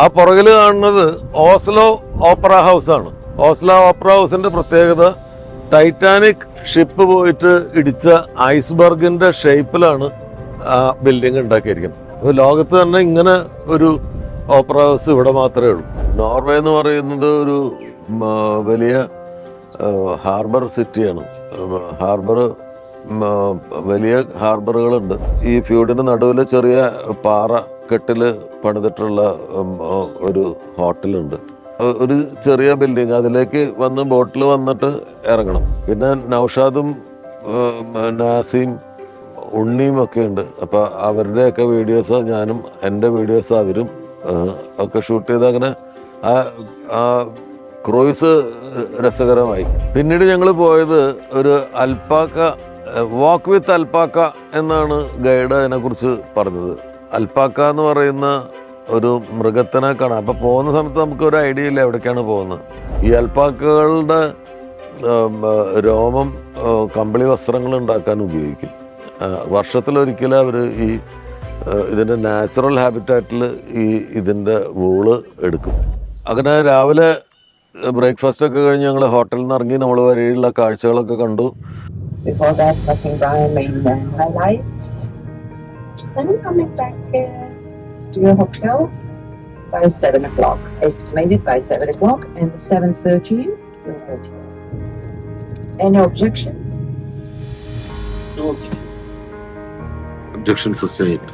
ആ പുറകിൽ കാണുന്നത് ഓസ്ലോ ഓപ്പറ ഹൗസ് ആണ്. ഓസ്ലോ ഓപ്പറ ഹൗസിന്റെ പ്രത്യേകത ടൈറ്റാനിക് ഷിപ്പ് പോയിട്ട് ഇടിച്ച ഐസ്ബർഗിന്റെ ഷേപ്പിലാണ് ആ ബിൽഡിംഗ് ഉണ്ടാക്കിയിരിക്കുന്നത്. അപ്പോൾ ലോകത്ത് തന്നെ ഇങ്ങനെ ഒരു ഓപ്പറ ഹൗസ് ഇവിടെ മാത്രമേ ഉള്ളൂ. നോർവേ എന്ന് പറയുന്നത് ഒരു വലിയ ഹാർബർ സിറ്റിയാണ്. ഹാർബർ വലിയ ഹാർബറുകളുണ്ട്. ഈ ഫ്യൂഡിന് നടുവിൽ ചെറിയ പാറ കെട്ടില് പണിതിട്ടുള്ള ഒരു ഹോട്ടലുണ്ട്. ഒരു ചെറിയ ബിൽഡിങ്, അതിലേക്ക് വന്ന് ബോട്ടിൽ വന്നിട്ട് ഇറങ്ങണം. പിന്നെ നൗഷാദും നാസിയും ഉണ്ണിയും ഒക്കെ ഉണ്ട്. അപ്പൊ അവരുടെയൊക്കെ വീഡിയോസ് ഞാനും, എൻ്റെ വീഡിയോസ് അവരും ഒക്കെ ഷൂട്ട് ചെയ്ത് അങ്ങനെ ആ ക്രൂയിസ് രസകരമായി. പിന്നീട് ഞങ്ങൾ പോയത് ഒരു അൽപ്പാക്ക, വാക്ക് വിത്ത് അൽപ്പാക്ക എന്നാണ് ഗൈഡ് അതിനെക്കുറിച്ച് പറഞ്ഞത്. അൽപ്പാക്ക എന്ന് പറയുന്ന ഒരു മൃഗത്തിനെ കാണാം. അപ്പം പോകുന്ന സമയത്ത് നമുക്ക് ഒരു ഐഡിയ ഇല്ല എവിടേക്കാണ് പോകുന്നത്. ഈ അൽപ്പാക്കകളുടെ രോമം കമ്പിളി വസ്ത്രങ്ങൾ ഉണ്ടാക്കാൻ ഉപയോഗിക്കും. വർഷത്തിലൊരിക്കലും അവർ ഇതിൻ്റെ നാച്ചുറൽ ഹാബിറ്റാറ്റിൽ ഇതിൻ്റെ വൂള് എടുക്കും. അങ്ങനെ രാവിലെ ബ്രേക്ക്ഫാസ്റ്റ് ഒക്കെ കഴിഞ്ഞ് ഞങ്ങൾ ഹോട്ടലിൽ നിന്ന് ഇറങ്ങി നമ്മൾ വഴിയുള്ള കാഴ്ചകളൊക്കെ കണ്ടു. Then coming back to your hotel by 7 o'clock, estimated by 7 o'clock, and 7:30 your hotel. Any objections? No objections. Objection sustained.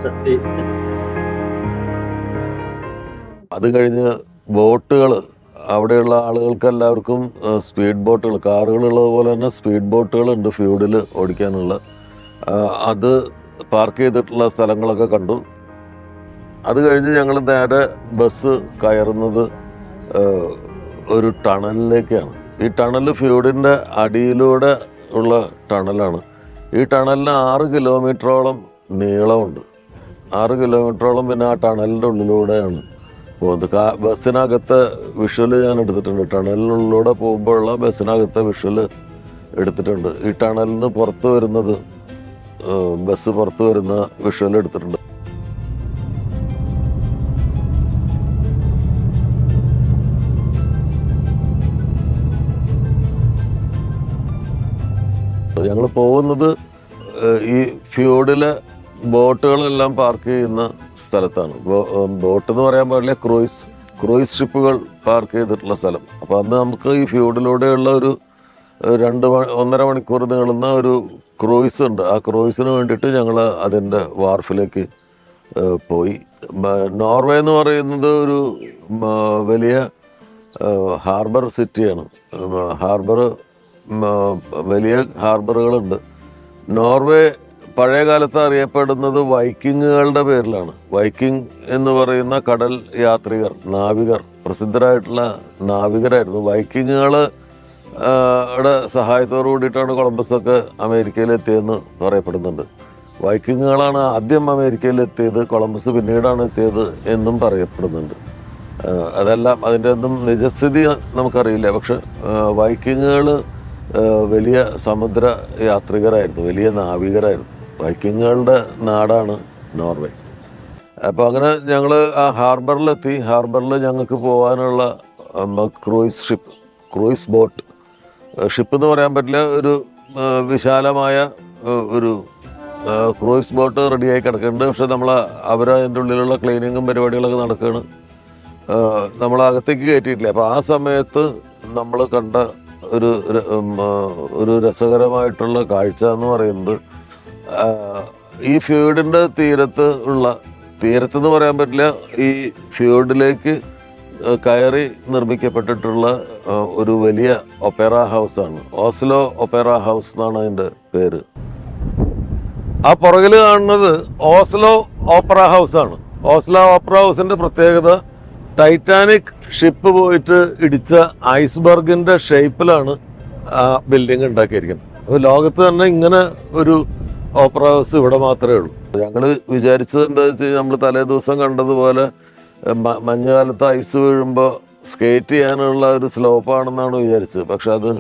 Sustained. അത് കഴിഞ്ഞ് ബോട്ടുകൾ, അവിടെയുള്ള ആളുകൾക്ക് എല്ലാവർക്കും സ്പീഡ് ബോട്ടുകൾ, കാറുകളുള്ളത് പോലെ തന്നെ സ്പീഡ് ബോട്ടുകളുണ്ട് ഫ്യൂഡിൽ ഓടിക്കാനുള്ള. അത് പാർക്ക് ചെയ്തിട്ടുള്ള സ്ഥലങ്ങളൊക്കെ കണ്ടു. അത് കഴിഞ്ഞ് ഞങ്ങൾ നേരെ ബസ് കയറുന്നത് ഒരു ടണലിലേക്കാണ്. ഈ ടണൽ ഫ്യൂഡിൻ്റെ അടിയിലൂടെ ഉള്ള ടണലാണ്. ഈ ടണലിന് 6 കിലോമീറ്ററോളം നീളമുണ്ട്. 6 കിലോമീറ്ററോളം പിന്നെ ആ ടണലിൻ്റെ ഉള്ളിലൂടെയാണ് പോകുന്നത്. ബസ്സിനകത്തെ വിഷ്വൽ ഞാൻ എടുത്തിട്ടുണ്ട്. ടണലിനുള്ളിലൂടെ പോകുമ്പോഴുള്ള ബസ്സിനകത്തെ വിഷ്വൽ എടുത്തിട്ടുണ്ട്. ഈ ടണലിൽ നിന്ന് പുറത്തു വരുന്നത്, ബസ് പുറത്തു വരുന്ന വിഷ്വൽ എടുത്തിട്ടുണ്ട്. ഞങ്ങൾ പോകുന്നത് ഈ ഫ്യൂഡിലെ ബോട്ടുകളെല്ലാം പാർക്ക് ചെയ്യുന്ന സ്ഥലത്താണ്. ബോട്ട് എന്ന് പറയാൻ പാടില്ല, ക്രൂയിസ് ഷിപ്പുകൾ പാർക്ക് ചെയ്തിട്ടുള്ള സ്ഥലം. അപ്പോൾ അന്ന് നമുക്ക് ഈ ഫ്യൂഡിലൂടെയുള്ള ഒരു 1.5 മണിക്കൂർ നീളുന്ന ഒരു ക്രൂയിസ് ഉണ്ട്. ആ ക്രൂയിസിന് വേണ്ടിയിട്ട് ഞങ്ങൾ അതിൻ്റെ വാർഫിലേക്ക് പോയി. നോർവേ എന്ന് പറയുന്നത് ഒരു വലിയ ഹാർബർ സിറ്റിയാണ്. വലിയ ഹാർബറുകളുണ്ട്. നോർവേ പഴയ കാലത്ത് അറിയപ്പെടുന്നത് വൈക്കിങ്ങുകളുടെ പേരിലാണ്. വൈക്കിംഗ് എന്ന് പറയുന്ന കടൽ യാത്രികർ, നാവികർ, പ്രസിദ്ധരായിട്ടുള്ള നാവികരായിരുന്നു. വൈക്കിങ്ങുകളുടെ സഹായത്തോടു കൂടിയിട്ടാണ് കൊളംബസൊക്കെ അമേരിക്കയിലെത്തിയതെന്ന് പറയപ്പെടുന്നുണ്ട്. വൈക്കിങ്ങുകളാണ് ആദ്യം അമേരിക്കയിലെത്തിയത്, കൊളംബസ് പിന്നീടാണ് എത്തിയത് എന്നും പറയപ്പെടുന്നുണ്ട്. അതെല്ലാം അതിൻ്റെ ഒന്നും നിജസ്ഥിതി നമുക്കറിയില്ല. പക്ഷെ വൈക്കിങ്ങുകൾ വലിയ സമുദ്ര യാത്രികരായിരുന്നു, വലിയ നാവികരായിരുന്നു. വൈക്കിങ്ങുകളുടെ നാടാണ് നോർവേ. അപ്പോൾ അങ്ങനെ ഞങ്ങൾ ആ ഹാർബറിലെത്തി. ഹാർബറിൽ ഞങ്ങൾക്ക് പോകാനുള്ള ക്രൂയിസ് ബോട്ട്, ഷിപ്പ് എന്ന് പറയാൻ പറ്റില്ല, ഒരു വിശാലമായ ഒരു ക്രൂയിസ് ബോട്ട് റെഡിയായി കിടക്കുന്നുണ്ട്. പക്ഷെ അവർ അതിൻ്റെ ഉള്ളിലുള്ള ക്ലീനിങ്ങും പരിപാടികളൊക്കെ നടക്കുകയാണ്. നമ്മളകത്തേക്ക് കയറ്റിയിട്ടില്ല. അപ്പോൾ ആ സമയത്ത് നമ്മൾ കണ്ട ഒരു രസകരമായിട്ടുള്ള കാഴ്ച എന്ന് പറയുന്നത്, ഈ ഫ്യൂഡിൻ്റെ തീരത്തെന്ന് പറയാൻ പറ്റില്ല, ഈ ഫ്യൂഡിലേക്ക് കയറി നിർമ്മിക്കപ്പെട്ടിട്ടുള്ള ഒരു വലിയ ഒപ്പേറ ഹൗസാണ്. ഓസ്ലോ ഒപ്പേറ ഹൗസ് എന്നാണ് അതിൻ്റെ പേര്. ആ പുറകിൽ കാണുന്നത് ഓസ്ലോ ഓപ്പറ ഹൗസാണ്. ഓസ്ലോ ഓപ്പറ ഹൗസിന്റെ പ്രത്യേകത ടൈറ്റാനിക് ഷിപ്പ് പോയിട്ട് ഇടിച്ച ഐസ്ബർഗിന്റെ ഷേപ്പിലാണ് ആ ബിൽഡിംഗ് ഉണ്ടാക്കിയിരിക്കുന്നത്. അപ്പോൾ ലോകത്ത് തന്നെ ഇങ്ങനെ ഒരു ഓപ്പറ ഹൗസ് ഇവിടെ മാത്രമേ ഉള്ളൂ. ഞങ്ങൾ വിചാരിച്ചത് എന്താ വെച്ച് കഴിഞ്ഞാൽ, നമ്മൾ തലേ ദിവസം കണ്ടതുപോലെ മഞ്ഞുകാലത്ത് ഐസ് വീഴുമ്പോൾ സ്കേറ്റ് ചെയ്യാനുള്ള ഒരു സ്ലോപ്പാണെന്നാണ് വിചാരിച്ചത്. പക്ഷെ അത്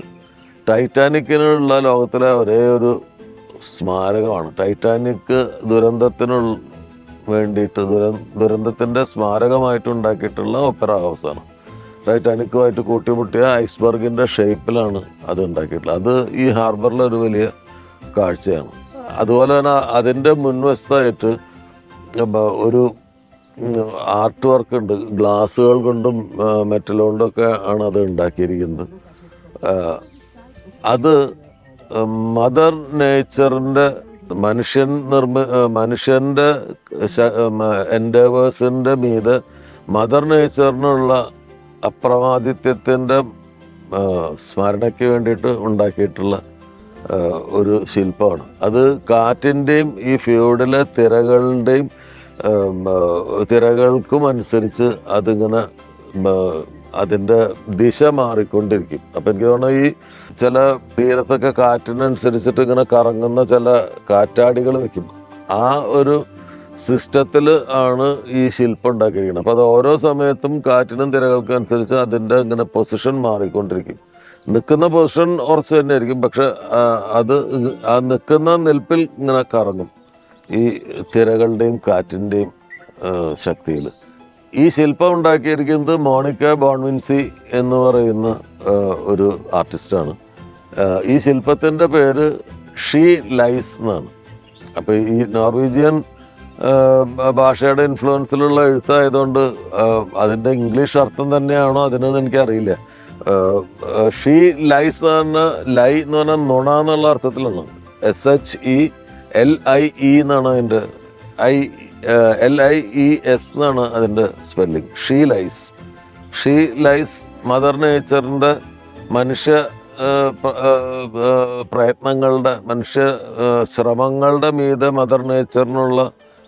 ടൈറ്റാനിക്കിനുള്ള ലോകത്തിലെ ഒരേ ഒരു സ്മാരകമാണ്. ടൈറ്റാനിക് ദുരന്തത്തിന് വേണ്ടിയിട്ട് ദുരന്തത്തിൻ്റെ സ്മാരകമായിട്ട് ഉണ്ടാക്കിയിട്ടുള്ള ഓപ്പറ ഹൗസാണ്. ടൈറ്റാനിക്കുമായിട്ട് കൂട്ടിമുട്ടിയ ഐസ്ബർഗിൻ്റെ ഷേപ്പിലാണ് അത് ഉണ്ടാക്കിയിട്ടുള്ളത്. അത് ഈ ഹാർബറിലൊരു വലിയ കാഴ്ചയാണ്. അതുപോലെ തന്നെ അതിൻ്റെ മുൻവശത്തായിട്ട് ഒരു ആർട്ട് വർക്ക് ഉണ്ട്. ഗ്ലാസ്സുകൾ കൊണ്ടും മെറ്റൽ കൊണ്ടൊക്കെ ആണ് അത് ഉണ്ടാക്കിയിരിക്കുന്നത്. അത് മദർ നേച്ചറിൻ്റെ മനുഷ്യൻ്റെ എൻഡേവേഴ്സിൻ്റെ മീതെ മദർ നേച്ചറിനുള്ള അപ്രമാദിത്വത്തിൻ്റെ സ്മരണയ്ക്ക് വേണ്ടിയിട്ട് ഉണ്ടാക്കിയിട്ടുള്ള ഒരു ശില്പമാണ്. അത് കാറ്റിൻ്റെയും ഈ ഫ്യൂഡിലെ തിരകൾക്കും അനുസരിച്ച് അതിങ്ങനെ അതിൻ്റെ ദിശ മാറിക്കൊണ്ടിരിക്കും. അപ്പം എനിക്ക് തോന്നുന്നു ഈ ചില തീരത്തൊക്കെ കാറ്റിനനുസരിച്ചിട്ട് ഇങ്ങനെ കറങ്ങുന്ന ചില കാറ്റാടികൾ വെക്കും. ആ ഒരു സിസ്റ്റത്തിൽ ആണ് ഈ ശില്പം ഉണ്ടാക്കിയിരിക്കുന്നത്. അപ്പോൾ അത് ഓരോ സമയത്തും കാറ്റിനും തിരകൾക്കും അനുസരിച്ച് അതിൻ്റെ ഇങ്ങനെ പൊസിഷൻ മാറിക്കൊണ്ടിരിക്കും. നിൽക്കുന്ന പൊസിഷൻ ഉറച്ച് തന്നെ ആയിരിക്കും, പക്ഷെ അത് ആ നിൽക്കുന്ന നിൽപ്പിൽ ഇങ്ങനെ കറങ്ങും ഈ തിരകളുടെയും കാറ്റിൻ്റെയും ശക്തിയിൽ. ഈ ശില്പം ഉണ്ടാക്കിയിരിക്കുന്നത് മോണിക്ക ബോൺവിൻസി എന്ന് പറയുന്ന ഒരു ആർട്ടിസ്റ്റാണ്. ഈ ശില്പത്തിൻ്റെ പേര് ഷീ ലൈസ് എന്നാണ്. അപ്പോൾ ഈ നോർവീജിയൻ ഭാഷയുടെ ഇൻഫ്ലുവൻസിലുള്ള എഴുത്തായതുകൊണ്ട് അതിൻ്റെ ഇംഗ്ലീഷ് അർത്ഥം തന്നെയാണോ അതിനൊന്നും എനിക്കറിയില്ല. ഷീ ലൈസ് എന്ന് പറഞ്ഞാൽ ലൈ എന്ന് പറഞ്ഞാൽ നുണ എന്നുള്ള അർത്ഥത്തിലാണ്. SHELIE എന്നാണ് അതിൻ്റെ LIES എന്നാണ് അതിൻ്റെ സ്പെല്ലിംഗ്. ഷീ ലൈസ് മദർ നേച്ചറിൻ്റെ മനുഷ്യ പ്രയത്നങ്ങളുടെ മനുഷ്യ ശ്രമങ്ങളുടെ മീതെ മദർ നേച്ചറിനുള്ള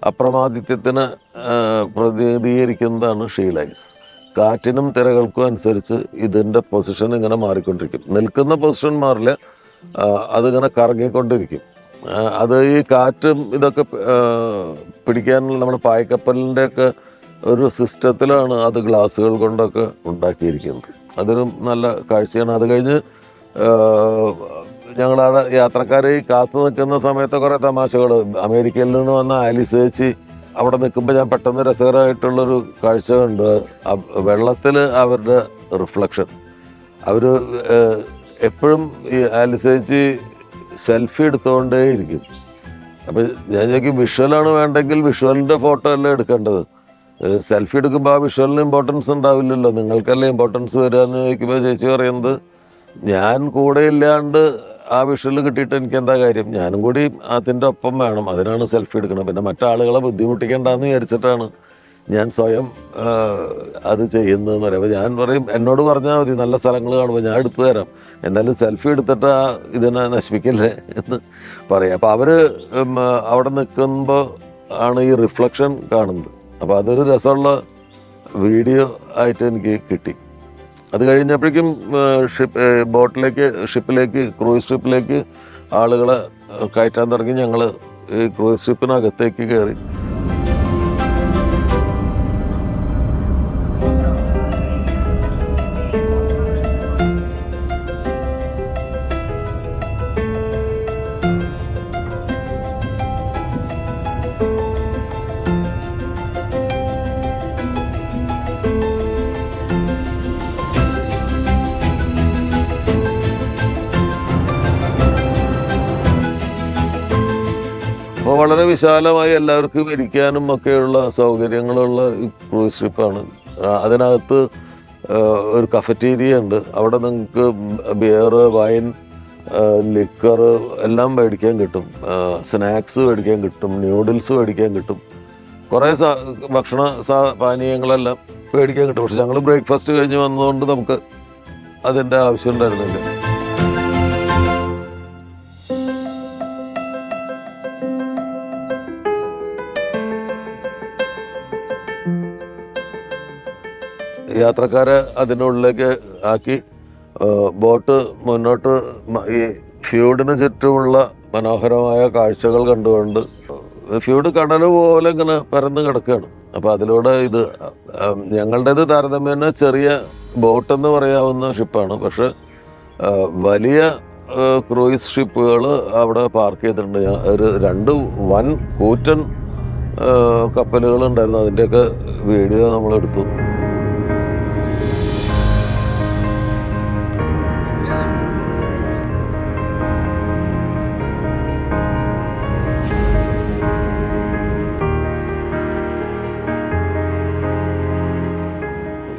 അപ്രമാദിത്വത്തിന് പ്രതിനിധീകരിക്കുന്നതാണ് ഷീ ലൈസ്. കാറ്റിനും തിരകൾക്കും അനുസരിച്ച് ഇതിൻ്റെ പൊസിഷൻ ഇങ്ങനെ മാറിക്കൊണ്ടിരിക്കും. നിൽക്കുന്ന പൊസിഷൻ മാറില്ല, അതിങ്ങനെ കറങ്ങിക്കൊണ്ടിരിക്കും. അത് ഈ കാറ്റും ഇതൊക്കെ പിടിക്കാനുള്ള നമ്മുടെ പായ്ക്കപ്പലിൻ്റെയൊക്കെ ഒരു സിസ്റ്റത്തിലാണ് അത് ഗ്ലാസ്സുകൾ കൊണ്ടൊക്കെ ഉണ്ടാക്കിയിരിക്കുന്നത്. അതൊരു നല്ല കാഴ്ചയാണ്. അത് കഴിഞ്ഞ് ഞങ്ങളവിടെ യാത്രക്കാർ കാത്തു നിൽക്കുന്ന സമയത്ത് കുറേ തമാശകൾ. അമേരിക്കയിൽ നിന്ന് വന്ന ആലിസ് ചേച്ചി അവിടെ നിൽക്കുമ്പോൾ ഞാൻ പെട്ടെന്ന് രസകരമായിട്ടുള്ളൊരു കാഴ്ച കണ്ടു. വെള്ളത്തിൽ അവരുടെ റിഫ്ലക്ഷൻ. അവർ എപ്പോഴും ഈ ആലിസ് ചേച്ചി സെൽഫി എടുത്തുകൊണ്ടേയിരിക്കും. അപ്പം ഞാൻ ചോദിക്കും, വിഷ്വലാണ് വേണ്ടെങ്കിൽ വിഷ്വലിൻ്റെ ഫോട്ടോ അല്ലേ എടുക്കേണ്ടത്? സെൽഫി എടുക്കുമ്പോൾ ആ വിഷ്വലിന് ഇമ്പോർട്ടൻസ് ഉണ്ടാവില്ലല്ലോ, നിങ്ങൾക്കല്ലേ ഇമ്പോർട്ടൻസ് വരിക എന്ന് ചോദിക്കുമ്പോൾ ചേച്ചി പറയുന്നത്, ഞാൻ കൂടെ ഇല്ലാണ്ട് ആ വിഷ്വൽ കിട്ടിയിട്ട് എനിക്ക് എന്താ കാര്യം, ഞാനും കൂടി അതിൻ്റെ ഒപ്പം വേണം, അതിനാണ് സെൽഫി എടുക്കണം. പിന്നെ മറ്റാളുകളെ ബുദ്ധിമുട്ടിക്കേണ്ടെന്ന് വിചാരിച്ചിട്ടാണ് ഞാൻ സ്വയം അത് ചെയ്യുന്നതെന്ന് പറയാം. അപ്പോൾ ഞാൻ പറയും, എന്നോട് പറഞ്ഞാൽ മതി, നല്ല സ്ഥലങ്ങൾ കാണുമ്പോൾ ഞാൻ എടുത്തു തരാം, എന്നാലും സെൽഫി എടുത്തിട്ട് ആ ഇതിനെ നശിപ്പിക്കല്ലേ എന്ന് പറയാം. അപ്പോൾ അവർ അവിടെ നിൽക്കുമ്പോൾ ആണ് ഈ റിഫ്ലക്ഷൻ കാണുന്നത്. അപ്പോൾ അതൊരു രസമുള്ള വീഡിയോ ആയിട്ട് എനിക്ക് കിട്ടി. അത് കഴിഞ്ഞപ്പോഴേക്കും ഷിപ്പിലേക്ക് ക്രൂയിസ് ഷിപ്പിലേക്ക് ആളുകളെ കയറ്റാൻ തുടങ്ങി. ഞങ്ങൾ ഈ ക്രൂയിസ് ഷിപ്പിനകത്തേക്ക് കയറി. അപ്പോൾ വളരെ വിശാലമായി എല്ലാവർക്കും ഇരിക്കാനും ഒക്കെയുള്ള സൗകര്യങ്ങളുള്ള ക്രൂയിസ് ഷിപ്പാണ്. അതിനകത്ത് ഒരു കഫറ്റീരിയ ഉണ്ട്. അവിടെ നിങ്ങൾക്ക് ബിയർ, വൈൻ, ലിക്കർ എല്ലാം മേടിക്കാൻ കിട്ടും. സ്നാക്സ് മേടിക്കാൻ കിട്ടും, ന്യൂഡിൽസ് മേടിക്കാൻ കിട്ടും, കുറേ ഭക്ഷണ പാനീയങ്ങളെല്ലാം മേടിക്കാൻ കിട്ടും. പക്ഷെ ഞങ്ങൾ ബ്രേക്ക്ഫാസ്റ്റ് കഴിഞ്ഞ് വന്നതുകൊണ്ട് നമുക്ക് അതിൻ്റെ ആവശ്യം ഉണ്ടായിരുന്നില്ല. യാത്രക്കാരെ അതിനുള്ളിലേക്ക് ആക്കി ബോട്ട് മുന്നോട്ട് ഈ ഫ്യൂഡിന് ചുറ്റുമുള്ള മനോഹരമായ കാഴ്ചകൾ കണ്ടുകൊണ്ട്, ഫ്യൂഡ് കടൽ പോലെ ഇങ്ങനെ പരന്ന് കിടക്കുകയാണ്. അപ്പോൾ അതിലൂടെ ഇത് ഞങ്ങളുടേത് താരതമ്യേന ചെറിയ ബോട്ടെന്ന് പറയാവുന്ന ഷിപ്പാണ്. പക്ഷെ വലിയ ക്രൂയിസ് ഷിപ്പുകൾ അവിടെ പാർക്ക് ചെയ്തിട്ടുണ്ട്. ഒരു 2 വൻ കൂറ്റൻ കപ്പലുകളുണ്ടായിരുന്നു. അതിൻ്റെയൊക്കെ വീഡിയോ നമ്മളെടുത്തു.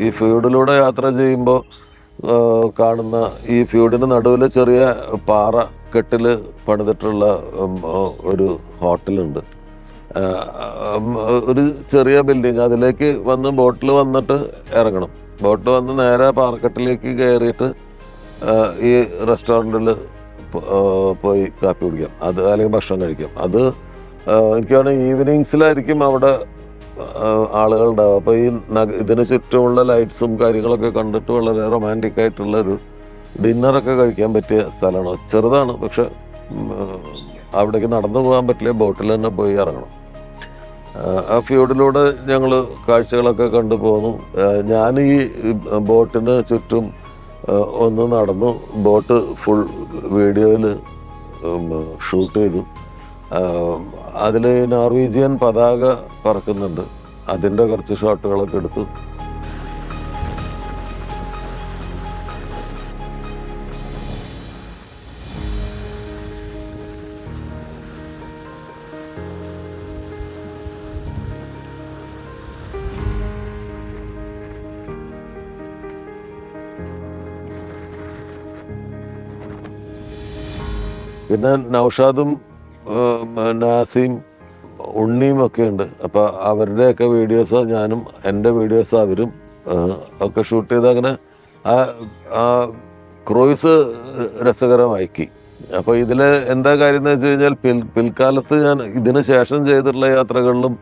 ഈ ഫ്യൂഡിലൂടെ യാത്ര ചെയ്യുമ്പോൾ കാണുന്ന ഈ ഫ്യൂഡിന് നടുവിൽ ചെറിയ പാറ കെട്ടിൽ പണിതിട്ടുള്ള ഒരു ഹോട്ടലുണ്ട്. ഒരു ചെറിയ ബിൽഡിങ്. അതിലേക്ക് വന്ന് ബോട്ടിൽ വന്നിട്ട് ഇറങ്ങണം. ബോട്ടിൽ വന്ന് നേരെ പാറക്കെട്ടിലേക്ക് കയറിയിട്ട് ഈ റെസ്റ്റോറൻറ്റിൽ പോയി കാപ്പി കുടിക്കാം, അത് അല്ലെങ്കിൽ ഭക്ഷണം കഴിക്കാം. അത് എനിക്ക് തോന്നുന്നു ഈവനിങ്സിലായിരിക്കും അവിടെ ആളുകളുണ്ടാവും. അപ്പോൾ ഈ ഇതിന് ചുറ്റുമുള്ള ലൈറ്റ്സും കാര്യങ്ങളൊക്കെ കണ്ടിട്ട് വളരെ റൊമാൻറ്റിക് ആയിട്ടുള്ളൊരു ഡിന്നറൊക്കെ കഴിക്കാൻ പറ്റിയ സ്ഥലമാണ്. ചെറുതാണ്, പക്ഷെ അവിടേക്ക് നടന്നു പോകാൻ പറ്റില്ല, ബോട്ടിൽ തന്നെ പോയി ഇറങ്ങണം. ആ ഫ്യൂഡിലൂടെ ഞങ്ങൾ കാഴ്ചകളൊക്കെ കണ്ടു പോന്നു. ഞാൻ ഈ ബോട്ടിന് ചുറ്റും ഒന്ന് നടന്നു. ബോട്ട് ഫുൾ വീഡിയോയിൽ ഷൂട്ട് ചെയ്തു. അതിൽ നോർവീജിയൻ പതാക പറക്കുന്നുണ്ട്, അതിൻ്റെ കുറച്ച് ഷോട്ടുകളൊക്കെ എടുത്തു. പിന്നെ നൗഷാദും നാസിയും ഉണ്ണിയും ഒക്കെ ഉണ്ട്. അപ്പോൾ അവരുടെയൊക്കെ വീഡിയോസ് ഞാനും, എൻ്റെ വീഡിയോസ് അവരും ഒക്കെ ഷൂട്ട് ചെയ്ത് അങ്ങനെ ആ ക്രൂയിസ് രസകരമാക്കി. അപ്പോൾ ഇതിൽ എന്താ കാര്യം എന്ന് വെച്ച് കഴിഞ്ഞാൽ പിൽക്കാലത്ത് ഞാൻ ഇതിന് ശേഷം ചെയ്തിട്ടുള്ള യാത്രകളിലും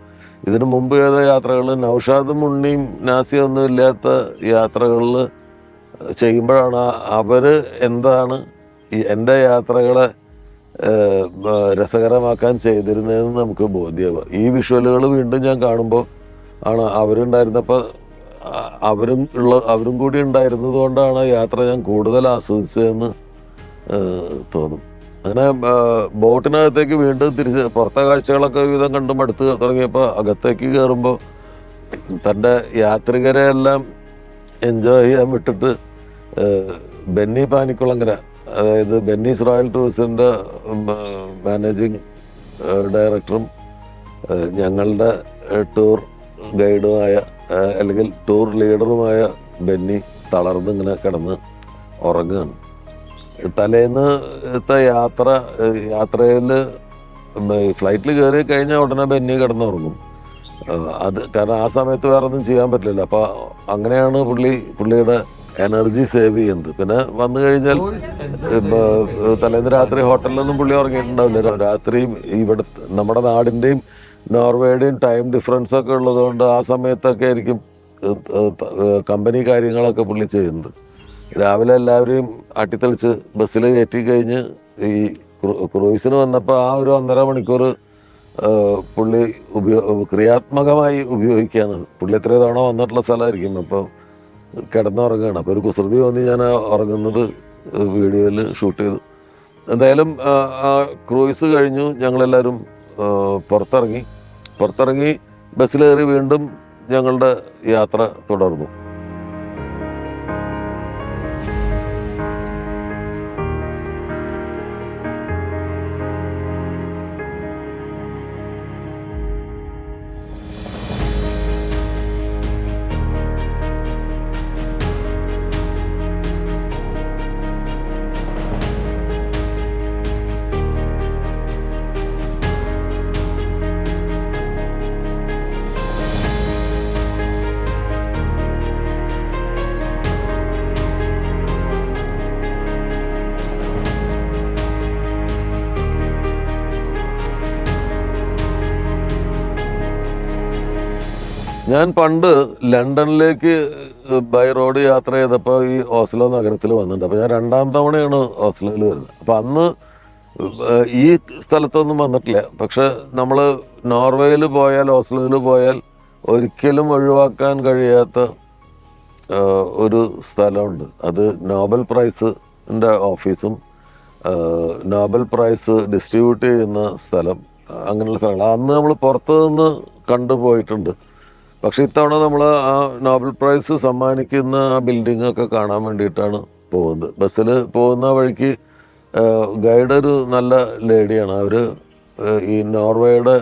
ഇതിനു മുമ്പ് ചെയ്ത യാത്രകളിലും നൗഷാദും ഉണ്ണിയും നാസിയും ഒന്നും ഇല്ലാത്ത യാത്രകളിൽ ചെയ്യുമ്പോഴാണ് അവർ എന്താണ് എൻ്റെ യാത്രകളെ രസകരമാക്കാൻ ചെയ്തിരുന്നതെന്ന് നമുക്ക് ബോധ്യമാവുക. ഈ വിഷ്വലുകൾ വീണ്ടും ഞാൻ കാണുമ്പോൾ ആണ് അവരുണ്ടായിരുന്നപ്പോൾ അവരും കൂടി ഉണ്ടായിരുന്നത് കൊണ്ടാണ് യാത്ര ഞാൻ കൂടുതൽ ആസ്വദിച്ചതെന്ന് തോന്നും. അങ്ങനെ ബോട്ടിനകത്തേക്ക് വീണ്ടും തിരിച്ച് പുറത്തെ കാഴ്ചകളൊക്കെ വിധം കണ്ടും അടുത്ത് തുടങ്ങിയപ്പോൾ അകത്തേക്ക് കയറുമ്പോൾ തൻ്റെ യാത്രികരെ എല്ലാം എൻജോയ് ചെയ്യാൻ വിട്ടിട്ട് ബെന്നി പാനിക്കുളങ്ങര, അതായത് ബെന്നീസ് റോയൽ ടൂറിസത്തിൻ്റെ മാനേജിങ് ഡയറക്ടറും ഞങ്ങളുടെ ടൂർ ഗൈഡുമായ അല്ലെങ്കിൽ ടൂർ ലീഡറുമായ ബെന്നി തളർന്നിങ്ങനെ കിടന്ന് ഉറങ്ങുകയാണ്. തലേന്നത്തെ യാത്രയിൽ ഫ്ലൈറ്റിൽ കയറി കഴിഞ്ഞാൽ ഉടനെ ബെന്നി കിടന്നുറങ്ങും. അത് കാരണം ആ സമയത്ത് വേറെ ഒന്നും ചെയ്യാൻ പറ്റില്ലല്ലോ. അപ്പോൾ അങ്ങനെയാണ് പുള്ളിയുടെ എനർജി സേവ് ചെയ്യുന്നത്. പിന്നെ വന്നു കഴിഞ്ഞാൽ തലേന്ന് രാത്രി ഹോട്ടലിലൊന്നും പുള്ളി ഉറങ്ങിയിട്ടുണ്ടാവില്ല. രാത്രി ഇവിടെ നമ്മുടെ നാടിൻ്റെയും നോർവേയുടെയും ടൈം ഡിഫറൻസ് ഒക്കെ ഉള്ളതുകൊണ്ട് ആ സമയത്തൊക്കെ ആയിരിക്കും കമ്പനി കാര്യങ്ങളൊക്കെ പുള്ളി ചെയ്യുന്നത്. രാവിലെ എല്ലാവരെയും അട്ടിത്തെളിച്ച് ബസ്സിൽ കയറ്റി കഴിഞ്ഞ് ഈ ക്രൂയിസിന് വന്നപ്പോൾ ആ ഒരു 1.5 മണിക്കൂർ പുള്ളി ക്രിയാത്മകമായി ഉപയോഗിക്കുകയാണ്. പുള്ളി എത്രയോ തവണ വന്നിട്ടുള്ള സ്ഥലമായിരിക്കും. അപ്പോൾ കിടന്നുറങ്ങുകയാണ്. അപ്പോൾ ഒരു കുസൃതി തോന്നി ഞാൻ ഉറങ്ങുന്നത് വീഡിയോയിൽ ഷൂട്ട് ചെയ്തു. എന്തായാലും ആ ക്രൂയിസ് കഴിഞ്ഞു. ഞങ്ങളെല്ലാവരും പുറത്തിറങ്ങി ബസ്സിലേറി വീണ്ടും ഞങ്ങളുടെ യാത്ര തുടർന്നു. ഞാൻ പണ്ട് ലണ്ടനിലേക്ക് ബൈ റോഡ് യാത്ര ചെയ്തപ്പോൾ ഈ ഓസ്ലോ നഗരത്തിൽ വന്നിട്ടുണ്ട്. അപ്പോൾ ഞാൻ 2ാം തവണയാണ് ഓസ്ലോയിൽ വരുന്നത്. അപ്പോൾ അന്ന് ഈ സ്ഥലത്തൊന്നും വന്നിട്ടില്ല. പക്ഷെ നമ്മൾ നോർവേയിൽ പോയാൽ, ഓസ്ലോയിൽ പോയാൽ ഒരിക്കലും ഒഴിവാക്കാൻ കഴിയാത്ത ഒരു സ്ഥലമുണ്ട്. അത് നോബൽ പ്രൈസിൻ്റെ ഓഫീസും നോബൽ പ്രൈസ് ഡിസ്ട്രിബ്യൂട്ട് ചെയ്യുന്ന സ്ഥലം അങ്ങനെയുള്ള സ്ഥലങ്ങൾ അന്ന് നമ്മൾ പുറത്തു നിന്ന് കണ്ടുപോയിട്ടുണ്ട്. പക്ഷെ ഇത്തവണ നമ്മൾ ആ നോബൽ പ്രൈസ് സമ്മാനിക്കുന്ന ആ ബിൽഡിംഗ് ഒക്കെ കാണാൻ വേണ്ടിയിട്ടാണ് പോകുന്നത്. ബസ്സിൽ പോകുന്ന വഴിക്ക് ഗൈഡ് ഒരു നല്ല ലേഡിയാണ്. അവർ ഈ നോർവേയുടെ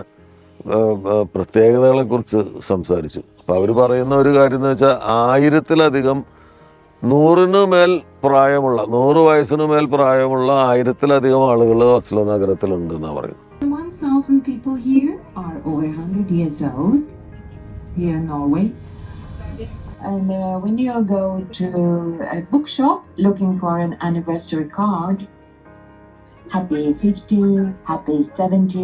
പ്രത്യേകതകളെക്കുറിച്ച് സംസാരിച്ചു. അപ്പോൾ അവർ പറയുന്ന ഒരു കാര്യം എന്ന് വെച്ചാൽ 1000-ലധികം 100 പ്രായമുള്ള 100 വയസ്സിന് മേൽ പ്രായമുള്ള 1000-ലധികം ആളുകൾ ഓസ്ലോ നഗരത്തിലുണ്ട് എന്നാണ് പറയുന്നത്. 1,000 people here are over 100 years old here in Norway. And when you go to a bookshop looking for an anniversary card, Happy 50, Happy 70,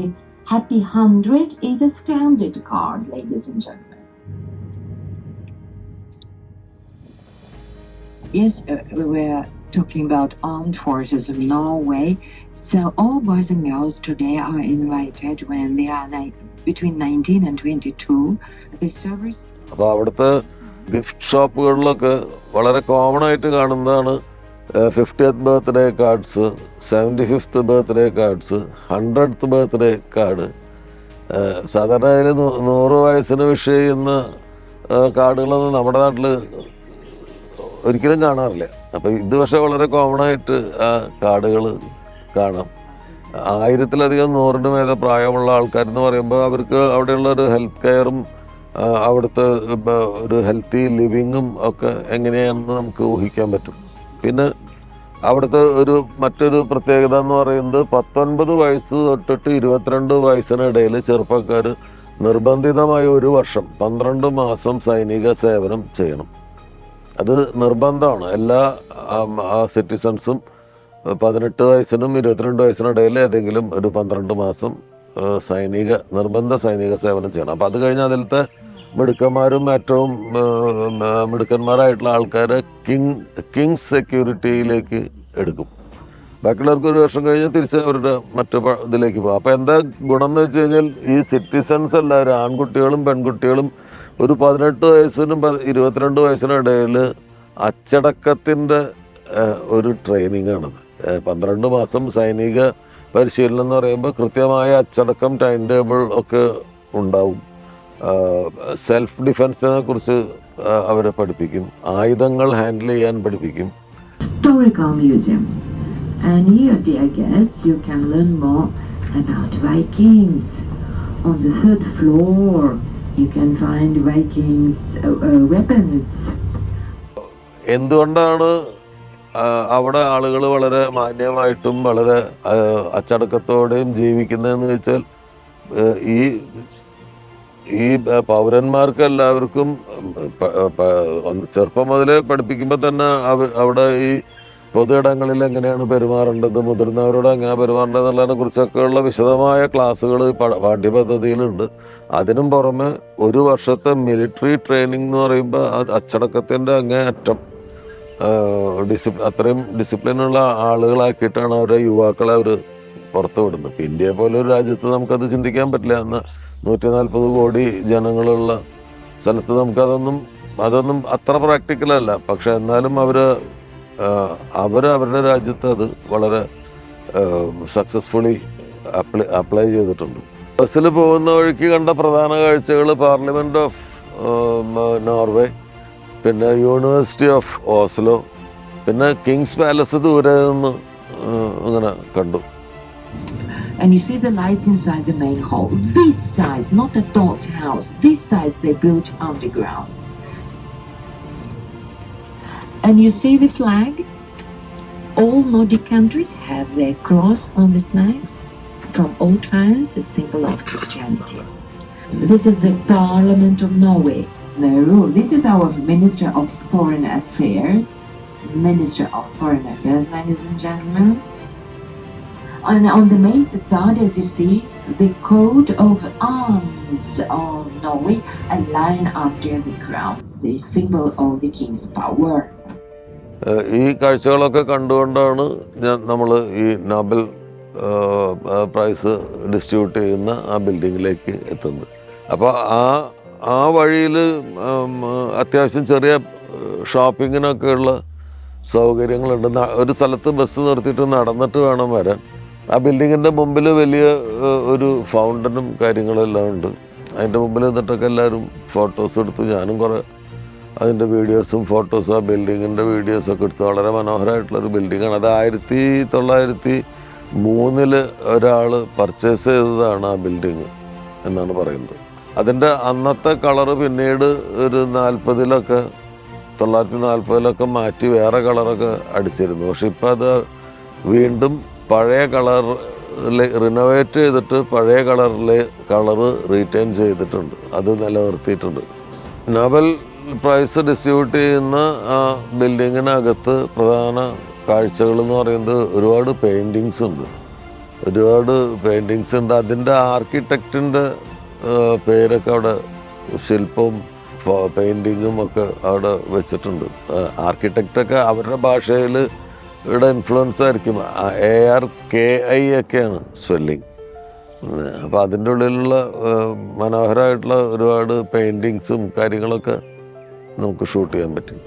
Happy 100 is a standard card, ladies and gentlemen. Yes, we were talking about armed forces of Norway. So all boys and girls today are invited when they are between 19 and 22. The service. അപ്പോൾ അവിടുത്തെ gift ഷോപ്പുകളിലൊക്കെ വളരെ common ആയിട്ട് കാണുന്നതാണ് 50th birthday cards, 75th birthday cards, 100th birthday card. സാധാരണ അതിൽ 100 വയസ്സിന് wish ചെയ്യുന്ന കാർഡുകളൊന്നും നമ്മുടെ നാട്ടിൽ ഒരിക്കലും കാണാറില്ല. അപ്പോൾ ഇത് പക്ഷേ വളരെ കോമൺ ആയിട്ട് ആ കാർഡുകൾ കാണാം. 1000-ലധികം 100-ന് മേലെ പ്രായമുള്ള ആൾക്കാരെന്ന് പറയുമ്പോൾ അവർക്ക് അവിടെയുള്ള ഒരു ഹെൽത്ത് കെയറും അവിടുത്തെ ഒരു ഹെൽത്തി ലിവിങ്ങും ഒക്കെ എങ്ങനെയാണെന്ന് നമുക്ക് ഊഹിക്കാൻ പറ്റും. പിന്നെ അവിടുത്തെ മറ്റൊരു പ്രത്യേകത എന്ന് പറയുന്നത് 19 വയസ്സ് തൊട്ടിട്ട് 22 വയസ്സിനിടയിൽ ചെറുപ്പക്കാർ നിർബന്ധിതമായി 1 വർഷം 12 മാസം സൈനിക സേവനം ചെയ്യണം. അത് നിർബന്ധമാണ്. എല്ലാ സിറ്റിസൺസും 18 വയസ്സിനും 22 വയസ്സിനിടയിൽ ഏതെങ്കിലും ഒരു 12 മാസം നിർബന്ധ സൈനിക സേവനം ചെയ്യണം. അപ്പോൾ അത് കഴിഞ്ഞ് അതിലത്തെ മിടുക്കന്മാരും ഏറ്റവും മിടുക്കന്മാരായിട്ടുള്ള ആൾക്കാരെ കിങ്സ് സെക്യൂരിറ്റിയിലേക്ക് എടുക്കും. ബാക്കിയുള്ളവർക്ക് 1 വർഷം കഴിഞ്ഞ് തിരിച്ച് അവരുടെ മറ്റു ഇതിലേക്ക് പോകും. അപ്പോൾ എന്താ ഗുണം എന്ന് വെച്ച് കഴിഞ്ഞാൽ ഈ സിറ്റിസൺസ് എല്ലാവരും ആൺകുട്ടികളും പെൺകുട്ടികളും ഒരു 18 വയസ്സിനും 22 വയസ്സിനും ഇടയിൽ അച്ചടക്കത്തിൻ്റെ ഒരു ട്രെയിനിങ്ങാണത്. 12 മാസം സൈനിക പരിശീലനം എന്ന് പറയുമ്പോൾ കൃത്യമായ അച്ചടക്കം, ടൈം ടേബിൾ ഒക്കെ ഉണ്ടാവും. സെൽഫ് ഡിഫെൻസിനെ കുറിച്ച് അവരെ പഠിപ്പിക്കും. ആയുധങ്ങൾ ഹാൻഡിൽ ചെയ്യാൻ പഠിപ്പിക്കും. Historical museum. And here, dear guests, you can learn more about Vikings. On the 3rd floor, you can find Vikings weapons. എന്തുകൊണ്ടാണ് അവിടെ ആളുകൾ വളരെ മാന്യമായിട്ടും വളരെ അച്ചടക്കത്തോടെയും ജീവിക്കുന്നതെന്ന് വെച്ചാൽ ഈ പൗരന്മാർക്ക് എല്ലാവർക്കും ചെറുപ്പം മുതലേ പഠിപ്പിക്കുമ്പോൾ തന്നെ അവിടെ ഈ പൊതു ഇടങ്ങളിൽ എങ്ങനെയാണ് പെരുമാറേണ്ടത്, മുതിർന്നവരോട് എങ്ങനെ പെരുമാറേണ്ടത് എന്നുള്ളതിനെ കുറിച്ചൊക്കെയുള്ള വിശദമായ ക്ലാസ്സുകൾ പാഠ്യപദ്ധതിയിലുണ്ട്. അതിനും പുറമെ 1 വർഷത്തെ മിലിറ്ററി ട്രെയിനിങ് എന്ന് പറയുമ്പോൾ അച്ചടക്കത്തിൻ്റെ അങ്ങേയറ്റം അത്രയും ഡിസിപ്ലിനുള്ള ആളുകളാക്കിയിട്ടാണ് അവരെ യുവാക്കളെ അവർ പുറത്തു വിടുന്നത്. ഇപ്പം ഇന്ത്യയെ പോലെ ഒരു രാജ്യത്ത് നമുക്കത് ചിന്തിക്കാൻ പറ്റില്ല. അന്ന് 140 കോടി ജനങ്ങളുള്ള സ്ഥലത്ത് അതൊന്നും അത്ര പ്രാക്ടിക്കലല്ല. പക്ഷെ എന്നാലും അവരുടെ രാജ്യത്ത് അത് വളരെ സക്സസ്ഫുള്ളി അപ്ലൈ ചെയ്തിട്ടുണ്ട്. ബസ്സിൽ പോകുന്ന വഴിക്ക് കണ്ട പ്രധാന കാഴ്ചകൾ പാർലമെൻറ്റ് ഓഫ് നോർവേ, പിന്നെ യൂണിവേഴ്സിറ്റി ഓഫ് ഓസ്ലോ, പിന്നെ കിങ്സ് പാലസ് ദൂരെ നിന്ന് അങ്ങനെ കണ്ടു. And you see the lights inside the main hall. This size, not a doll's house. This size they built underground. And you see the flag? All Nordic countries have their cross on the flags. From old times, a symbol of Christianity. This is the Parliament of Norway. They rule. This is our Minister of Foreign Affairs. Minister of Foreign Affairs, ladies and gentlemen. And on the main facade, as you see, the coat of arms of Norway, a lion under the crown, the symbol of the king's power. ഈ കാഴ്ചകളൊക്കെ കണ്ടുകൊണ്ടാണ് നമ്മൾ ഈ Nobel prize distribute ചെയ്യുന്ന ആ ബിൽഡിങ്ങിലേക്ക് എത്തുന്നത്. അപ്പോൾ ആ വഴിയിൽ അത്യാവശ്യം ചെറിയ ഷോപ്പിങ്ങിനൊക്കെയുള്ള സൗകര്യങ്ങളുണ്ട്. ഒരു സ്ഥലത്ത് ബസ് നിർത്തിയിട്ട് നടന്നിട്ട് വേണം വരാൻ. ആ ബിൽഡിങ്ങിൻ്റെ മുമ്പിൽ വലിയ ഒരു ഫൗണ്ടനും കാര്യങ്ങളെല്ലാം ഉണ്ട്. അതിൻ്റെ മുമ്പിൽ നിന്നിട്ടൊക്കെ എല്ലാവരും ഫോട്ടോസ് എടുത്തു. ഞാനും കുറേ അതിൻ്റെ വീഡിയോസും ഫോട്ടോസും ആ ബിൽഡിങ്ങിൻ്റെ വീഡിയോസൊക്കെ എടുത്തു. വളരെ മനോഹരമായിട്ടുള്ളൊരു ബിൽഡിങ്ങാണ്. അത് 1903 ഒരാൾ പർച്ചേസ് ചെയ്തതാണ് ആ ബിൽഡിങ് എന്നാണ് പറയുന്നത്. അതിൻ്റെ അന്നത്തെ കളറ് പിന്നീട് ഒരു 1940-ലൊക്കെ മാറ്റി വേറെ കളറൊക്കെ അടിച്ചിരുന്നു. പക്ഷെ ഇപ്പം അത് വീണ്ടും പഴയ കളർ റിനോവേറ്റ് ചെയ്തിട്ട് പഴയ കളറ് റീറ്റെയിൻ ചെയ്തിട്ടുണ്ട്. അത് നിലനിർത്തിയിട്ടുണ്ട്. നോബൽ പ്രൈസ് ഡിസ്ട്രിബ്യൂട്ട് ചെയ്യുന്ന ആ ബിൽഡിങ്ങിനകത്ത് പ്രധാന കാഴ്ചകൾ എന്ന് പറയുന്നത് ഒരുപാട് പെയിൻറ്റിങ്സ് ഉണ്ട്. അതിൻ്റെ ആർക്കിടെക്റ്റിൻ്റെ പേരൊക്കെ അവിടെ ശില്പവും പെയിൻറ്റിങ്ങും ഒക്കെ അവിടെ വെച്ചിട്ടുണ്ട്. ആർക്കിടെക്റ്റൊക്കെ അവരുടെ ഭാഷയിൽ ഇവിടെ ഇൻഫ്ലുവൻസ് ആയിരിക്കും. ARKI ഒക്കെയാണ് സ്പെല്ലിങ്. അപ്പോൾ അതിൻ്റെ ഉള്ളിലുള്ള മനോഹരമായിട്ടുള്ള ഒരുപാട് പെയിൻറ്റിങ്സും കാര്യങ്ങളൊക്കെ നമുക്ക് ഷൂട്ട് ചെയ്യാൻ പറ്റും.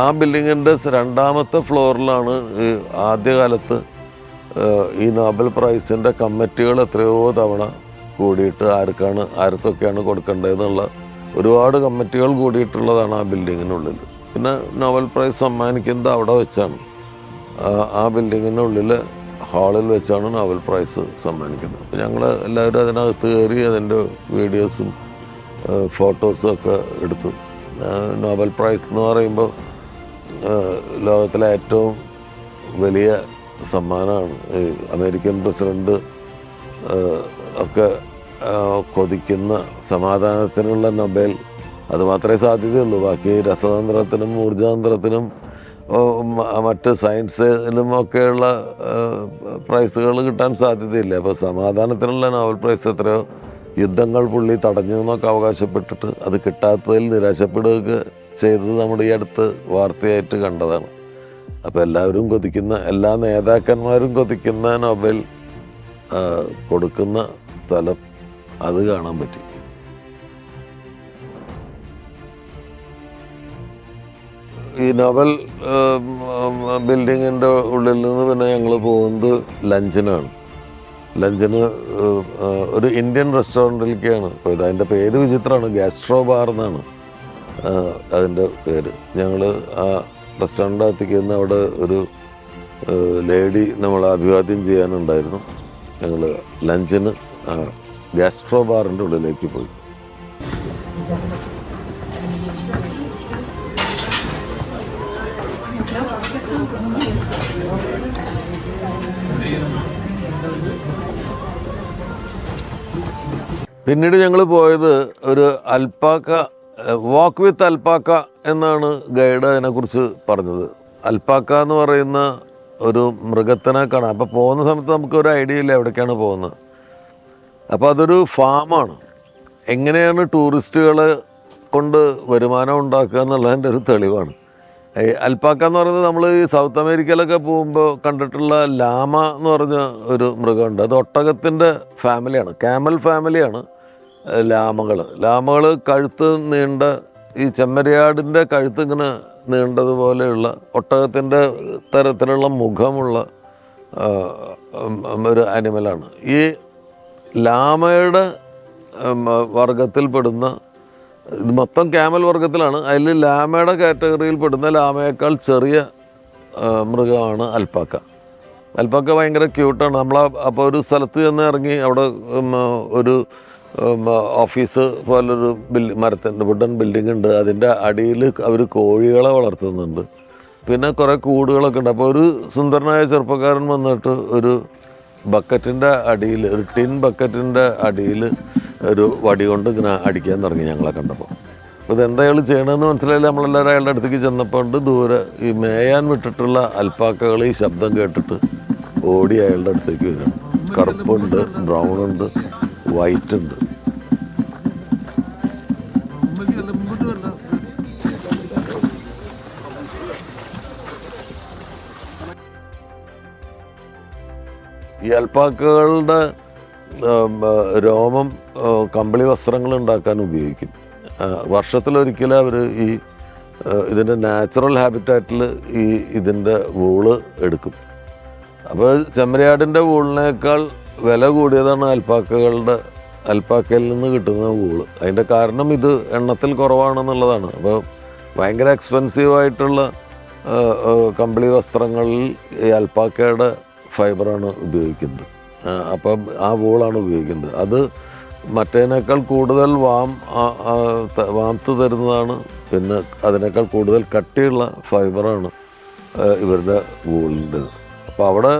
ആ ബിൽഡിങ്ങിൻ്റെ 2ാമത്തെ ഫ്ലോറിലാണ് ആദ്യകാലത്ത് ഈ നോബൽ പ്രൈസിൻ്റെ കമ്മിറ്റികൾ എത്രയോ തവണ കൂടിയിട്ട് ആർക്കൊക്കെയാണ് കൊടുക്കേണ്ടതെന്നുള്ള ഒരുപാട് കമ്മിറ്റികൾ കൂടിയിട്ടുള്ളതാണ് ആ ബിൽഡിങ്ങിനുള്ളിൽ. പിന്നെ നോബൽ പ്രൈസ് സമ്മാനിക്കുന്നത് അവിടെ വെച്ചാണ്. ആ ബിൽഡിങ്ങിനുള്ളിൽ ഹാളിൽ വെച്ചാണ് നോബൽ പ്രൈസ് സമ്മാനിക്കുന്നത്. അപ്പോൾ ഞങ്ങൾ എല്ലാവരും അതിനകത്ത് കയറി അതിൻ്റെ വീഡിയോസും ഫോട്ടോസും ഒക്കെ എടുത്തു. നോബൽ പ്രൈസ് എന്ന് പറയുമ്പോൾ ലോകത്തിലെ ഏറ്റവും വലിയ സമ്മാനമാണ്. അമേരിക്കൻ പ്രസിഡന്റ് ഒക്കെ കൊതിക്കുന്ന സമാധാനത്തിനുള്ള നൊബേൽ. അത് മാത്രമേ സാധ്യതയുള്ളൂ. ബാക്കി രസതന്ത്രത്തിനും ഊർജതന്ത്രത്തിനും മറ്റ് സയൻസിലും ഒക്കെയുള്ള പ്രൈസുകൾ കിട്ടാൻ സാധ്യതയില്ല. അപ്പോൾ സമാധാനത്തിനുള്ള നോബൽ പ്രൈസ് എത്രയോ യുദ്ധങ്ങൾ പുള്ളി തടഞ്ഞു എന്നൊക്കെ അവകാശപ്പെട്ടിട്ട് അത് കിട്ടാത്തതിൽ നിരാശപ്പെടുകയൊക്കെ ചെയ്തത് നമ്മുടെ ഈ അടുത്ത് വാർത്തയായിട്ട് കണ്ടതാണ്. അപ്പോൾ എല്ലാവരും കൊതിക്കുന്ന, എല്ലാ നേതാക്കന്മാരും കൊതിക്കുന്ന നൊബേൽ കൊടുക്കുന്ന സ്ഥലം അത് കാണാൻ പറ്റി. ഈ നോബൽ ബിൽഡിങ്ങിൻ്റെ ഉള്ളിൽ നിന്ന് പിന്നെ ഞങ്ങൾ പോകുന്നത് ലഞ്ചിനാണ്. ഒരു ഇന്ത്യൻ റെസ്റ്റോറൻറ്റിലേക്കാണ് പോയത്. അതിൻ്റെ പേര് വിചിത്രമാണ്, ഗാസ്ട്രോ ബാർ എന്നാണ് അതിൻ്റെ പേര്. ഞങ്ങൾ ആ റെസ്റ്റോറൻറ്റിനകത്തേക്ക് നിന്ന് അവിടെ ഒരു ലേഡി നമ്മളെ അഭിവാദ്യം ചെയ്യാനുണ്ടായിരുന്നു. ഞങ്ങൾ ലഞ്ചിന് ഗാസ്ട്രോ ബാറിൻ്റെ ഉള്ളിലേക്ക് പോയി. പിന്നീട് ഞങ്ങൾ പോയത് ഒരു വാക്ക് വിത്ത് അൽപ്പാക്ക എന്നാണ് ഗൈഡ് അതിനെക്കുറിച്ച് പറഞ്ഞത്. അൽപ്പാക്ക എന്ന് പറയുന്ന ഒരു മൃഗത്തിനെ കാണാം. അപ്പോൾ പോകുന്ന സമയത്ത് നമുക്കൊരു ഐഡിയ ഇല്ല എവിടേക്കാണ് പോകുന്നത്. അപ്പോൾ അതൊരു ഫാമാണ്. എങ്ങനെയാണ് ടൂറിസ്റ്റുകളെ കൊണ്ട് വരുമാനം ഉണ്ടാക്കുക എന്നുള്ളതിൻ്റെ ഒരു തെളിവാണ്. അൽപ്പാക്ക എന്ന് പറയുന്നത് നമ്മൾ ഈ സൗത്ത് അമേരിക്കയിലൊക്കെ പോകുമ്പോൾ കണ്ടിട്ടുള്ള ലാമ എന്ന് പറഞ്ഞ ഒരു മൃഗമുണ്ട്. അത് ഒട്ടകത്തിൻ്റെ ഫാമിലിയാണ്, ക്യാമൽ ഫാമിലിയാണ് ലാമകൾ. കഴുത്ത് നീണ്ട, ഈ ചെമ്മരിയാടിൻ്റെ കഴുത്ത് ഇങ്ങനെ നീണ്ടതുപോലെയുള്ള, ഒട്ടകത്തിൻ്റെ തരത്തിലുള്ള മുഖമുള്ള ഒരു ആനിമലാണ്. ഈ ലാമയുടെ വർഗത്തിൽപ്പെടുന്ന, ഇത് മൊത്തം ക്യാമൽ വർഗത്തിലാണ്. അതിൽ ലാമയുടെ കാറ്റഗറിയിൽ പെടുന്ന ലാമയേക്കാൾ ചെറിയ മൃഗമാണ് അൽപ്പാക്ക. ഭയങ്കര ക്യൂട്ടാണ്. അപ്പോൾ ഒരു സ്ഥലത്ത് ചെന്ന് ഇറങ്ങി അവിടെ ഒരു ഓഫീസ് പോലൊരു മരത്തിൻ്റെ വുഡൻ ബിൽഡിംഗ് ഉണ്ട്. അതിൻ്റെ അടിയിൽ അവർ കോഴികളെ വളർത്തുന്നുണ്ട്. പിന്നെ കുറേ കൂടുകളൊക്കെ ഉണ്ട്. അപ്പോൾ ഒരു സുന്ദരനായ ചെറുപ്പക്കാരൻ വന്നിട്ട് ഒരു ബക്കറ്റിൻ്റെ അടിയിൽ, ഒരു ടിൻ ബക്കറ്റിൻ്റെ അടിയിൽ ഒരു വടി കൊണ്ട് ഇങ്ങനെ അടിക്കാൻ തുടങ്ങി ഞങ്ങളെ കണ്ടപ്പോൾ. അപ്പോൾ ഇതെന്താ അയാൾ ചെയ്യണമെന്ന് മനസ്സിലായില്ല. നമ്മളെല്ലാവരും അയാളുടെ അടുത്തേക്ക് ചെന്നപ്പോൾ ഉണ്ട് ദൂരെ ഈ മേയാൻ വിട്ടിട്ടുള്ള അൽപ്പാക്കകൾ ഈ ശബ്ദം കേട്ടിട്ട് ഓടി അയാളുടെ അടുത്തേക്ക് വരും. കറുപ്പുണ്ട്, ബ്രൗൺ ഉണ്ട്, വൈറ്റ് ഉണ്ട്. ഈ അൽപ്പാക്കകളുടെ രോമം കമ്പിളി വസ്ത്രങ്ങൾ ഉണ്ടാക്കാൻ ഉപയോഗിക്കും. വർഷത്തിലൊരിക്കലും അവർ ഈ ഇതിൻ്റെ നാച്ചുറൽ ഹാബിറ്റാറ്റിൽ ഇതിൻ്റെ വൂള് എടുക്കും. അപ്പോൾ ചെമ്മരിയാടിൻ്റെ വൂളിനേക്കാൾ വില കൂടിയതാണ് അൽപ്പാക്കയിൽ നിന്ന് കിട്ടുന്ന വൂള്. അതിൻ്റെ കാരണം ഇത് എണ്ണത്തിൽ കുറവാണെന്നുള്ളതാണ്. അപ്പോൾ ഭയങ്കര എക്സ്പെൻസീവായിട്ടുള്ള കമ്പിളി വസ്ത്രങ്ങളിൽ ഈ അൽപ്പാക്കയുടെ ഫൈബറാണ് ഉപയോഗിക്കുന്നത്. അപ്പം ആ വൂളാണ് ഉപയോഗിക്കുന്നത്. അത് മറ്റേനേക്കാൾ കൂടുതൽ വാംത്ത് തരുന്നതാണ്. പിന്നെ അതിനേക്കാൾ കൂടുതൽ കട്ടിയുള്ള ഫൈബറാണ് ഇവരുടെ വൂളിൻ്റെത്. അപ്പോൾ അവിടെ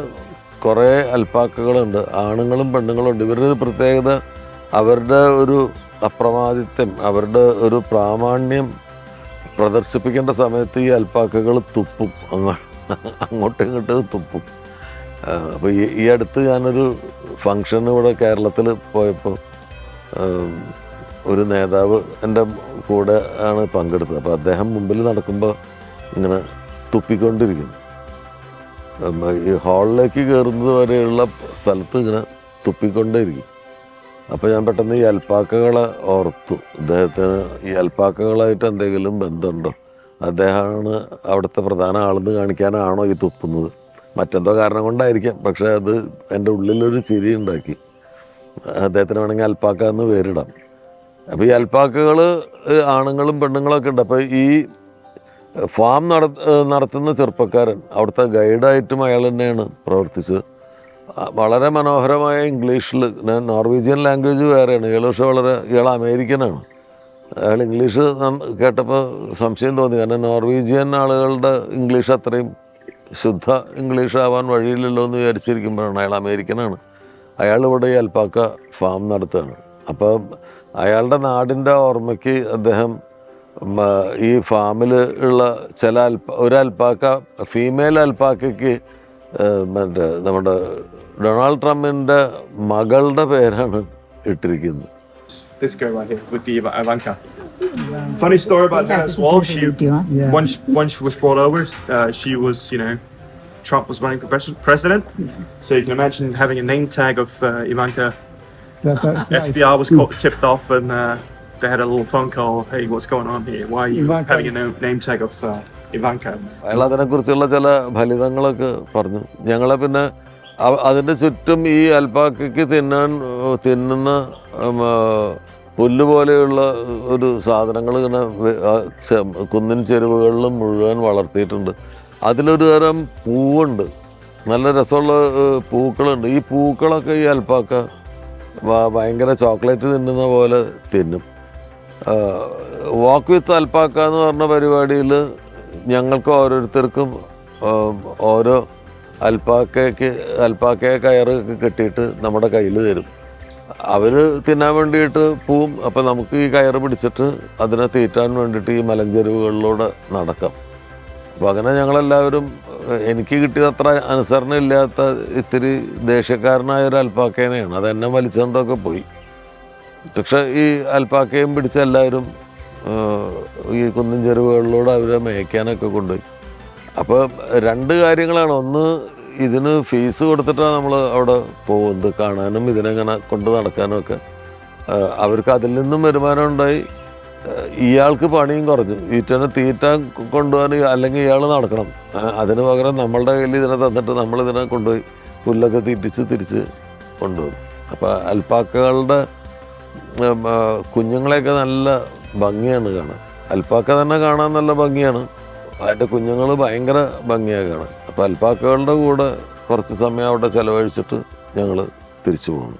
കുറേ അൽപ്പാക്കകളുണ്ട്, ആണുങ്ങളും പെണ്ണുങ്ങളും ഉണ്ട്. ഇവരുടെ പ്രത്യേകത അവരുടെ ഒരു അപ്രമാദിത്യം, അവരുടെ ഒരു പ്രാമാണ്യം പ്രദർശിപ്പിക്കേണ്ട സമയത്ത് ഈ അൽപ്പാക്കകൾ തുപ്പും, അങ്ങോട്ടും ഇങ്ങോട്ടും തുപ്പും. അപ്പോൾ ഈ അടുത്ത് ഞാനൊരു ഫങ്ഷന് ഇവിടെ കേരളത്തിൽ പോയപ്പോൾ ഒരു നേതാവ് എൻ്റെ കൂടെ ആണ് പങ്കെടുത്തത്. അപ്പോൾ അദ്ദേഹം മുമ്പിൽ നടക്കുമ്പോൾ ഇങ്ങനെ തുപ്പിക്കൊണ്ടിരിക്കുന്നു. ഈ ഹാളിലേക്ക് കയറുന്നത് വരെയുള്ള സ്ഥലത്ത് ഇങ്ങനെ തുപ്പിക്കൊണ്ടേയിരിക്കും. അപ്പോൾ ഞാൻ പെട്ടെന്ന് ഈ അൽപ്പാക്കകളെ ഓർത്തു. അദ്ദേഹത്തിന് ഈ അൽപ്പാക്കകളായിട്ട് എന്തെങ്കിലും ബന്ധമുണ്ടോ? അദ്ദേഹമാണ് അവിടുത്തെ പ്രധാന ആളെന്ന് കാണിക്കാനാണോ ഈ തുപ്പുന്നത്? മറ്റെന്തോ കാരണം കൊണ്ടായിരിക്കാം. പക്ഷേ അത് എൻ്റെ ഉള്ളിലൊരു ചിരി ഉണ്ടാക്കി. അദ്ദേഹത്തിന് വേണമെങ്കിൽ അൽപ്പാക്ക എന്ന് പേരിടാം. അപ്പോൾ ഈ അൽപ്പാക്കകൾ ആണുങ്ങളും പെണ്ണുങ്ങളൊക്കെ ഉണ്ട്. അപ്പോൾ ഈ ഫാം നടത്തുന്ന ചെറുപ്പക്കാരൻ അവിടുത്തെ ഗൈഡായിട്ടും അയാൾ തന്നെയാണ് പ്രവർത്തിച്ചത്. വളരെ മനോഹരമായ ഇംഗ്ലീഷിൽ, നോർവീജിയൻ ലാംഗ്വേജ് വേറെയാണ് ഇയാൾ, പക്ഷെ ഇയാൾ അമേരിക്കനാണ്. അയാൾ ഇംഗ്ലീഷ് കേട്ടപ്പോൾ സംശയം തോന്നി. കാരണം നോർവീജിയൻ ആളുകളുടെ ഇംഗ്ലീഷ് അത്രയും ശുദ്ധ ഇംഗ്ലീഷ് ആവാൻ വഴിയില്ലല്ലോ എന്ന് വിചാരിച്ചിരിക്കുമ്പോഴാണ്. അയാൾ അമേരിക്കനാണ്. അയാൾ ഇവിടെ ഈ അൽപ്പാക്ക ഫാം നടത്തുകയാണ്. അപ്പം അയാളുടെ നാടിൻ്റെ ഓർമ്മയ്ക്ക് അദ്ദേഹം ഈ ഫാമിൽ ഉള്ള ഒരു അൽപ്പാക്ക, ഫീമെയിൽ അൽപ്പാക്കയ്ക്ക് മറ്റേ നമ്മുടെ ഡൊണാൾഡ് ട്രംപിൻ്റെ മകളുടെ പേരാണ് ഇട്ടിരിക്കുന്നത്. This girl right here with the Ivanka. Funny story about her as well. When she was brought over, she was, Trump was running for president. So you can imagine having a name tag of Ivanka. That's FBI was tipped off and they had a little phone call. Hey, what's going on here? Why are you Ivanka. having a name tag of Ivanka? അയാൾ അതിനെക്കുറിച്ചുള്ള ചില ഫലിതങ്ങളൊക്കെ പറഞ്ഞു. ഞങ്ങളെ പിന്നെ അതിൻ്റെ ചുറ്റും ഈ അൽപ്പാക്കയ്ക്ക് തിന്നുന്ന പുല്ല് പോലെയുള്ള ഒരു സാധനങ്ങൾ ഇങ്ങനെ കുന്നിൻ ചെരുവുകളിലും മുഴുവൻ വളർത്തിയിട്ടുണ്ട്. അതിലൊരു തരം പൂവുണ്ട്, നല്ല രസമുള്ള പൂക്കളുണ്ട്. ഈ പൂക്കളൊക്കെ ഈ അൽപ്പാക്ക ഭയങ്കര ചോക്ലേറ്റ് തിന്നുന്ന പോലെ തിന്നും. വാക്ക് വിത്ത് അൽപ്പാക്ക എന്ന് പറഞ്ഞ പരിപാടിയിൽ ഞങ്ങൾക്ക് ഓരോരുത്തർക്കും ഓരോ അൽപ്പാക്കയെ കയറൊക്കെ കെട്ടിയിട്ട് നമ്മുടെ കയ്യിൽ തരും. അവർ തിന്നാൻ വേണ്ടിയിട്ട് പോവും. അപ്പം നമുക്ക് ഈ കയറ് പിടിച്ചിട്ട് അതിനെ തീറ്റാൻ വേണ്ടിയിട്ട് ഈ മലഞ്ചെരുവുകളിലൂടെ നടക്കാം. അപ്പോൾ അങ്ങനെ ഞങ്ങളെല്ലാവരും, എനിക്ക് കിട്ടിയത് അത്ര അനുസരണ ഇല്ലാത്ത ഇത്തിരി ദേഷ്യക്കാരനായ ഒരു അൽപ്പാക്കേനെയാണ്. അതെന്നെ വലിച്ചുകൊണ്ടൊക്കെ പോയി. പക്ഷെ ഈ അൽപ്പാക്കയും പിടിച്ച എല്ലാവരും ഈ കുന്നിൻ ചെരുവുകളിലൂടെ അവരെ മേയ്ക്കാനൊക്കെ കൊണ്ടുപോയി. അപ്പോൾ രണ്ട് കാര്യങ്ങളാണ്. ഒന്ന്, ഇതിന് ഫീസ് കൊടുത്തിട്ടാണ് നമ്മൾ അവിടെ പോകുന്നത് കാണാനും ഇതിനെങ്ങനെ കൊണ്ട് നടക്കാനും ഒക്കെ. അവർക്ക് അതിൽ നിന്നും വരുമാനം ഉണ്ടായി. ഇയാൾക്ക് പണിയും കുറഞ്ഞു. ഈറ്റനെ തീറ്റാൻ കൊണ്ടുപോകാൻ അല്ലെങ്കിൽ ഇയാൾ നടക്കണം. അതിന് പകരം നമ്മളുടെ കയ്യിൽ ഇതിനെ തന്നിട്ട് നമ്മളിതിനെ കൊണ്ടുപോയി പുല്ലൊക്കെ തീറ്റിച്ച് തിരിച്ച് കൊണ്ടുപോകും. അപ്പോൾ അൽപ്പാക്കകളുടെ കുഞ്ഞുങ്ങളെയൊക്കെ നല്ല ഭംഗിയാണ് കാണാൻ. അൽപ്പാക്ക തന്നെ കാണാൻ നല്ല ഭംഗിയാണ്, അതിൻ്റെ കുഞ്ഞുങ്ങൾ ഭയങ്കര ഭംഗിയാണ് കാണാൻ. അപ്പോൾ അൽപ്പാക്കകളുടെ കൂടെ കുറച്ച് സമയം അവിടെ ചിലവഴിച്ചിട്ട് ഞങ്ങൾ തിരിച്ചു പോകുന്നു.